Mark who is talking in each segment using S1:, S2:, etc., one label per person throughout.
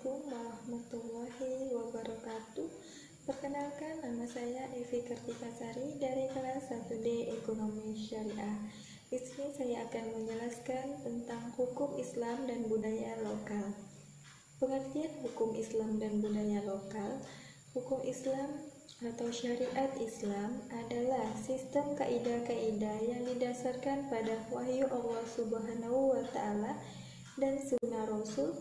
S1: Assalamualaikum warahmatullahi wabarakatuh. Perkenalkan, nama saya Evi Kartikasari dari kelas 1D Ekonomi Syariah. Di sini saya akan menjelaskan tentang hukum Islam dan budaya lokal. Pengertian hukum Islam dan budaya lokal. Hukum Islam atau syariat Islam adalah sistem kaidah-kaidah yang didasarkan pada wahyu Allah Subhanahu wa Ta'ala dan sunnah Rasul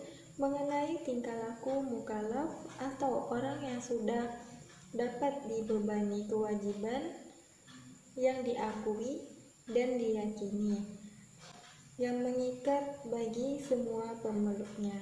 S1: mengenai tingkah laku mukallaf atau orang yang sudah dapat dibebani kewajiban yang diakui dan diyakini, yang mengikat bagi semua pemeluknya.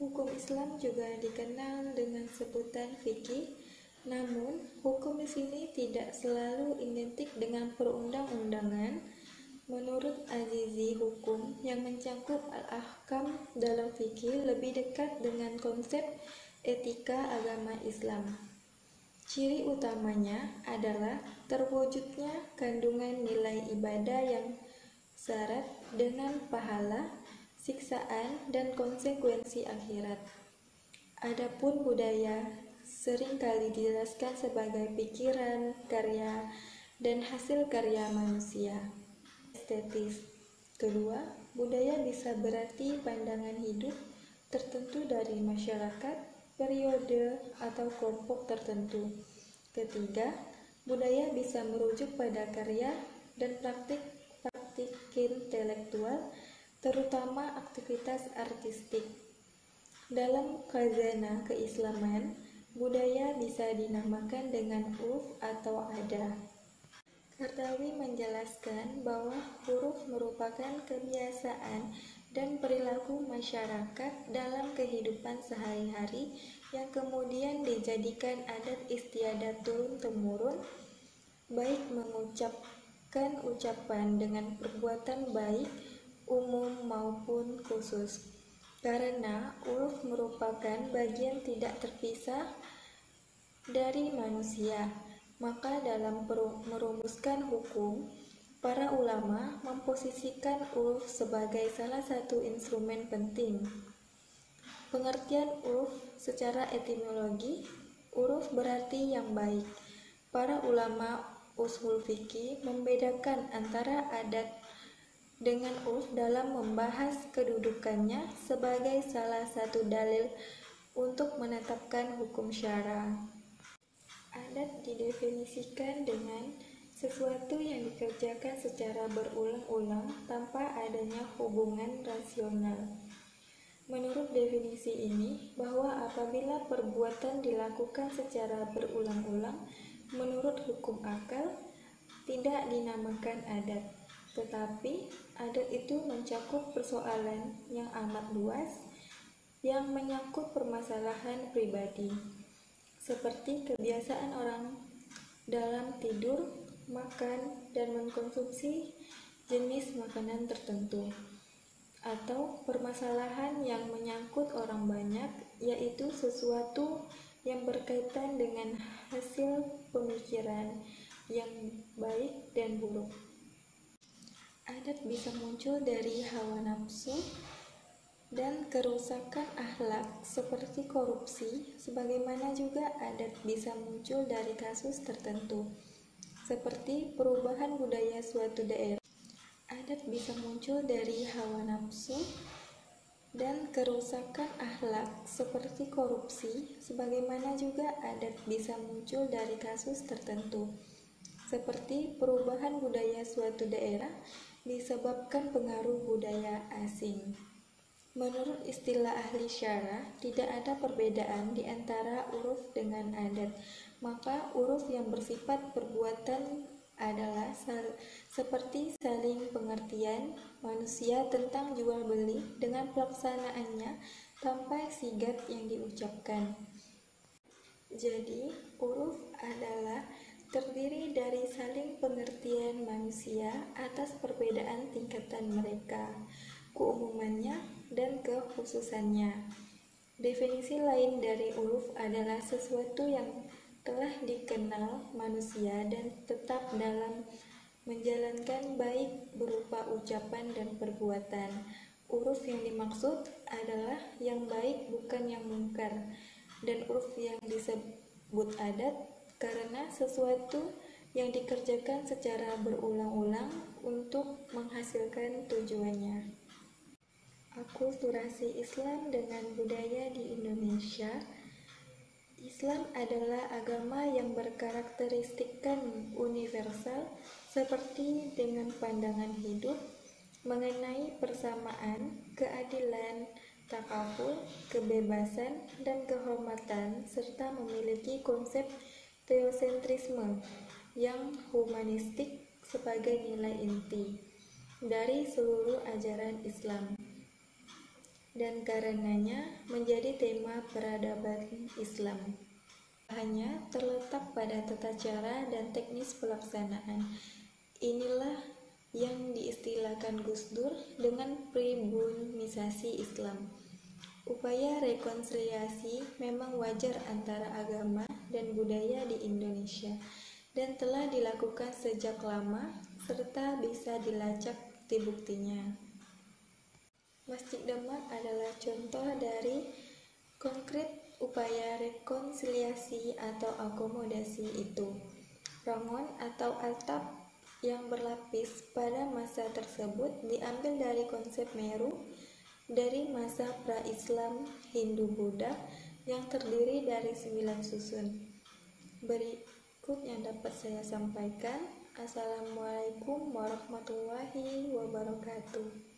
S1: Hukum Islam juga dikenal dengan sebutan fikih, namun hukum di sini tidak selalu identik dengan perundang-undangan. Menurut Azizi, hukum yang mencangkup al-ahkam dalam fikih lebih dekat dengan konsep etika agama Islam. Ciri utamanya adalah terwujudnya kandungan nilai ibadah yang syarat dengan pahala, siksaan, dan konsekuensi akhirat. Adapun budaya seringkali dijelaskan sebagai pikiran, karya, dan hasil karya manusia. Estetis. Kedua, budaya bisa berarti pandangan hidup tertentu dari masyarakat, periode, atau kelompok tertentu. Ketiga, budaya bisa merujuk pada karya dan praktik intelektual, terutama aktivitas artistik. Dalam khazanah keislaman, budaya bisa dinamakan dengan urf atau adat. Kardawi menjelaskan bahwa huruf merupakan kebiasaan dan perilaku masyarakat dalam kehidupan sehari-hari yang kemudian dijadikan adat istiadat turun-temurun, baik mengucapkan ucapan dengan perbuatan baik, umum maupun khusus. Karena uruf merupakan bagian tidak terpisah dari manusia, maka dalam merumuskan hukum, para ulama memposisikan uruf sebagai salah satu instrumen penting. Pengertian uruf secara etimologi, uruf berarti yang baik. Para ulama ushul fikih membedakan antara adat dengan uruf dalam membahas kedudukannya sebagai salah satu dalil untuk menetapkan hukum syara. Adat didefinisikan dengan sesuatu yang dikerjakan secara berulang-ulang tanpa adanya hubungan rasional. Menurut definisi ini, bahwa apabila perbuatan dilakukan secara berulang-ulang, menurut hukum akal, tidak dinamakan adat. Tetapi, adat itu mencakup persoalan yang amat luas, yang menyangkut permasalahan pribadi, seperti kebiasaan orang dalam tidur, makan, dan mengkonsumsi jenis makanan tertentu, atau permasalahan yang menyangkut orang banyak, yaitu sesuatu yang berkaitan dengan hasil pemikiran yang baik dan buruk. Adat bisa muncul dari hawa nafsu dan kerusakan akhlak seperti korupsi, sebagaimana juga adat bisa muncul dari kasus tertentu, seperti perubahan budaya suatu daerah. Adat bisa muncul dari hawa nafsu dan kerusakan akhlak seperti korupsi, sebagaimana juga adat bisa muncul dari kasus tertentu, seperti perubahan budaya suatu daerah disebabkan pengaruh budaya asing. Menurut istilah ahli syara, tidak ada perbedaan di antara uruf dengan adat, maka uruf yang bersifat perbuatan adalah seperti saling pengertian manusia tentang jual beli dengan pelaksanaannya tanpa sigat yang diucapkan. Jadi, uruf adalah terdiri dari saling pengertian manusia atas perbedaan tingkatan mereka, keumumannya, dan kekhususannya. Definisi lain dari uruf adalah sesuatu yang telah dikenal manusia dan tetap dalam menjalankan baik berupa ucapan dan perbuatan. Uruf yang dimaksud adalah yang baik bukan yang mungkar, dan uruf yang disebut adat karena sesuatu yang dikerjakan secara berulang-ulang untuk menghasilkan tujuannya. Akulturasi Islam dengan budaya di Indonesia. Islam adalah agama yang berkarakteristikkan universal seperti dengan pandangan hidup mengenai persamaan, keadilan, takaful, kebebasan, dan kehormatan, serta memiliki konsep teosentrisme yang humanistik sebagai nilai inti dari seluruh ajaran Islam, dan karenanya menjadi tema peradaban Islam. Hanya terletak pada tata cara dan teknis pelaksanaan. Inilah yang diistilahkan Gus Dur dengan pribunisasi Islam. Upaya rekonsiliasi memang wajar antara agama dan budaya di Indonesia dan telah dilakukan sejak lama serta bisa dilacak bukti-buktinya. Masjid Demak adalah contoh dari konkret upaya rekonsiliasi atau akomodasi itu. Rangon atau atap yang berlapis pada masa tersebut diambil dari konsep Meru dari masa pra-Islam Hindu-Buddha yang terdiri dari 9 susun. Berikut yang dapat saya sampaikan. Assalamualaikum warahmatullahi wabarakatuh.